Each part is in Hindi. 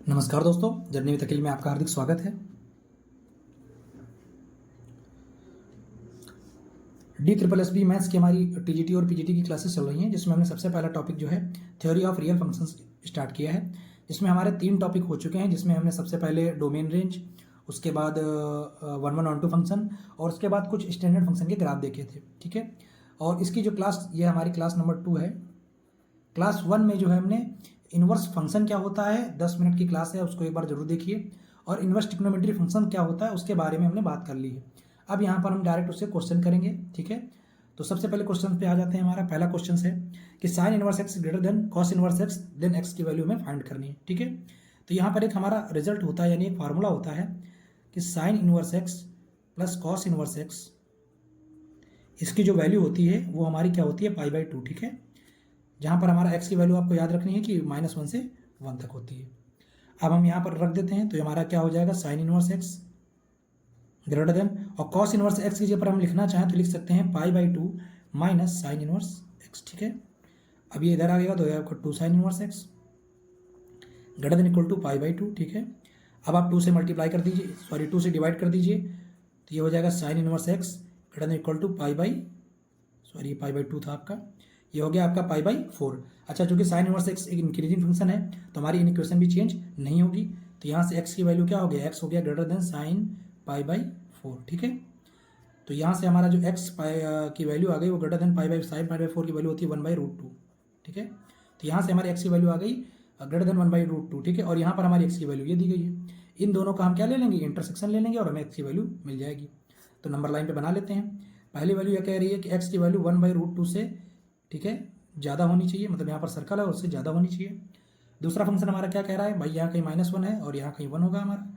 नमस्कार दोस्तों, जर्नी विद अखिल में आपका हार्दिक स्वागत है। DSSB मैथ्स की हमारी टीजीटी और पीजीटी की क्लासेस चल रही हैं, जिसमें हमने सबसे पहला टॉपिक जो है theory of real functions start किया है। जिसमें हमारे 3 टॉपिक हो चुके हैं, जिसमें हमने सबसे पहले डोमेन रेंज, उसके बाद 1-1-1-2 फंक्शन और उसके बाद कुछ स्टैंडर्ड फंक्शन के ग्राफ देखे थे। ठीक है, और इसकी जो क्लास, ये हमारी क्लास नंबर 2 है। क्लास 1 में जो है हमने इन्वर्स फंक्शन क्या होता है, 10 मिनट की क्लास है, उसको एक बार जरूर देखिए। और इन्वर्स ट्रिग्नोमेट्री फंक्शन क्या होता है उसके बारे में हमने बात कर ली है। अब यहाँ पर हम डायरेक्ट उससे क्वेश्चन करेंगे। ठीक है, तो सबसे पहले क्वेश्चन पे आ जाते हैं। हमारा पहला क्वेश्चन है कि sine inverse x greater than cos inverse x then x की वैल्यू में फाइंड करनी है। ठीक है, तो यहाँ पर एक हमारा रिजल्ट होता है, यानी एक फार्मूला होता है कि sine inverse x plus cos inverse x, इसकी जो वैल्यू होती है वो हमारी क्या होती है, π/2। ठीक है, जहाँ पर हमारा x की वैल्यू आपको याद रखनी है कि -1 से 1 तक होती है। अब हम यहाँ पर रख देते हैं, तो हमारा क्या हो जाएगा, sine inverse x greater then, और कॉस इनवर्स x की जगह पर हम लिखना चाहें तो लिख सकते हैं π/2 माइनस साइन इनवर्स x। ठीक है, अब ये इधर आ गया तो आपका 2 sine inverse x greater than equal to π/2। ठीक है, अब आप 2 से मल्टीप्लाई कर दीजिए, सॉरी 2 से डिवाइड कर दीजिए, तो ये हो जाएगा sine inverse x greater than equal to π/2 था आपका, ये हो गया आपका π/4। अच्छा, चूंकि साइन इनवर्स एक्स एक इंक्रीजिंग फंक्शन है तो हमारी इन इक्वेशन भी चेंज नहीं होगी, तो यहाँ से x की वैल्यू क्या हो गया, x हो गया ग्रेटर देन साइन π/4। ठीक है, तो यहाँ से हमारा जो x की वैल्यू आ गई वो ग्रेटर देन साइन π/4 की वैल्यू होती है 1/√2। ठीक है, तो यहाँ से हमारी x की वैल्यू आ गई ग्रेटर देन 1/√2। ठीक है, और यहाँ पर हमारी x की वैल्यू ये दी गई है। इन दोनों का हम क्या ले लेंगे, इंटरसेक्शन ले लेंगे और हमें x की वैल्यू मिल जाएगी। तो नंबर लाइन पे बना लेते हैं। पहली वैल्यू यह कह रही है कि x की वैल्यू 1/√2 से, ठीक है, ज़्यादा होनी चाहिए, मतलब यहाँ पर सर्कल है उससे ज़्यादा होनी चाहिए। दूसरा फंक्शन हमारा क्या कह रहा है भाई, यहाँ कहीं -1 है और यहाँ कहीं 1 होगा हमारा।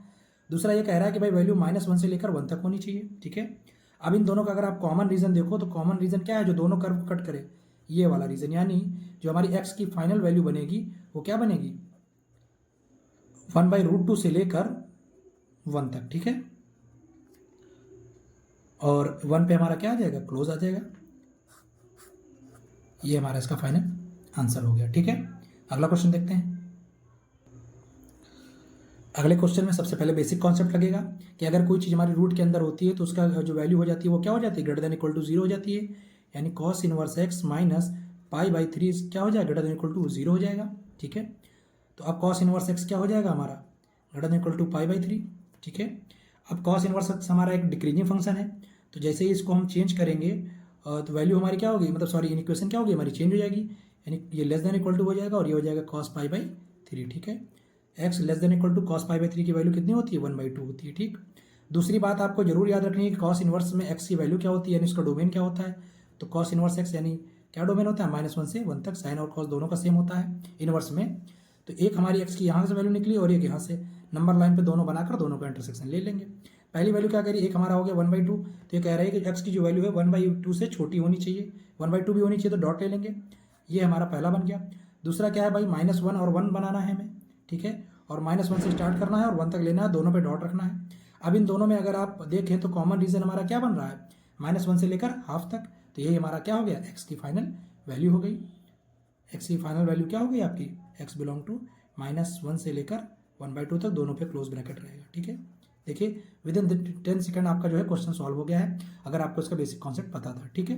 दूसरा ये कह रहा है कि भाई वैल्यू -1 से लेकर 1 तक होनी चाहिए। ठीक है, अब इन दोनों का अगर आप कॉमन रीजन देखो तो कॉमन रीजन क्या है, जो दोनों कर्व कट करे, ये वाला रीजन, यानी जो हमारी x की फाइनल वैल्यू बनेगी वो क्या बनेगी, 1/√2 से लेकर 1 तक। ठीक है, और 1 पे हमारा क्या आ जाएगा, क्लोज आ जाएगा। ये हमारा इसका फाइनल आंसर हो गया। ठीक है, अगला क्वेश्चन देखते हैं। अगले क्वेश्चन में सबसे पहले बेसिक कॉन्सेप्ट लगेगा कि अगर कोई चीज़ हमारी रूट के अंदर होती है तो उसका जो वैल्यू हो जाती है वो क्या हो जाती है, ग्रेटर देन इक्वल टू 0 हो जाती है, यानी कॉस इनवर्स एक्स माइनस π/3 क्या हो जाएगा, ग्रेटर देन इक्वल टू 0 हो जाएगा। ठीक है, तो अब कॉस इनवर्स एक्स क्या हो जाएगा हमारा, ग्रेटर देन इक्वल टू π/3। ठीक है, अब कॉस इनवर्स एक्स हमारा एक डिक्रीजिंग फंक्शन है, तो जैसे ही इसको हम चेंज करेंगे तो वैल्यू हमारी क्या होगी, मतलब सॉरी इन इक्वेशन क्या होगी हमारी, चेंज हो जाएगी, यानी ये लेस देन इक्वल टू हो जाएगा और ये हो जाएगा कॉस π/3। ठीक है, X less than equal to cos π/3 की वैल्यू कितनी होती है, 1/2 होती है। ठीक, दूसरी बात आपको जरूर याद रखनी है कि कॉस इनवर्स में एक्स की वैल्यू क्या होती है, यानी इसका डोमेन क्या होता है, तो कॉस इनवर्स एक्स यानी क्या डोमेन होता है, -1 से 1 तक, साइन और कॉस दोनों का सेम होता है इनवर्स में। तो एक हमारी एक्स की यहाँ से वैल्यू निकली और एक यहाँ से, नंबर लाइन पे दोनों बनाकर दोनों का इंटरसेक्शन ले लेंगे। पहली वैल्यू क्या करिए, एक हमारा हो गया 1/2, तो ये कह रहा है कि x की जो वैल्यू है 1/2 से छोटी होनी चाहिए, 1/2 भी होनी चाहिए, तो डॉट ले लेंगे। ये हमारा पहला बन गया। दूसरा क्या है भाई, -1 और 1 बनाना है हमें। ठीक है, और -1 से स्टार्ट करना है और 1 तक लेना है, दोनों पे डॉट रखना है। अब इन दोनों में अगर आप देखें तो कॉमन रीजन हमारा क्या बन रहा है, -1 से लेकर हाफ तक, तो यही हमारा क्या हो गया, x की फाइनल वैल्यू हो गई। x की फाइनल वैल्यू क्या हो गई आपकी, x बिलोंग टू -1 से लेकर 1/2 तक, दोनों पे क्लोज ब्रैकेट रहेगा। ठीक है, देखिए विद इन 10 सेकंड आपका जो है क्वेश्चन सॉल्व हो गया है, अगर आपको इसका बेसिक कॉन्सेप्ट पता था। ठीक है।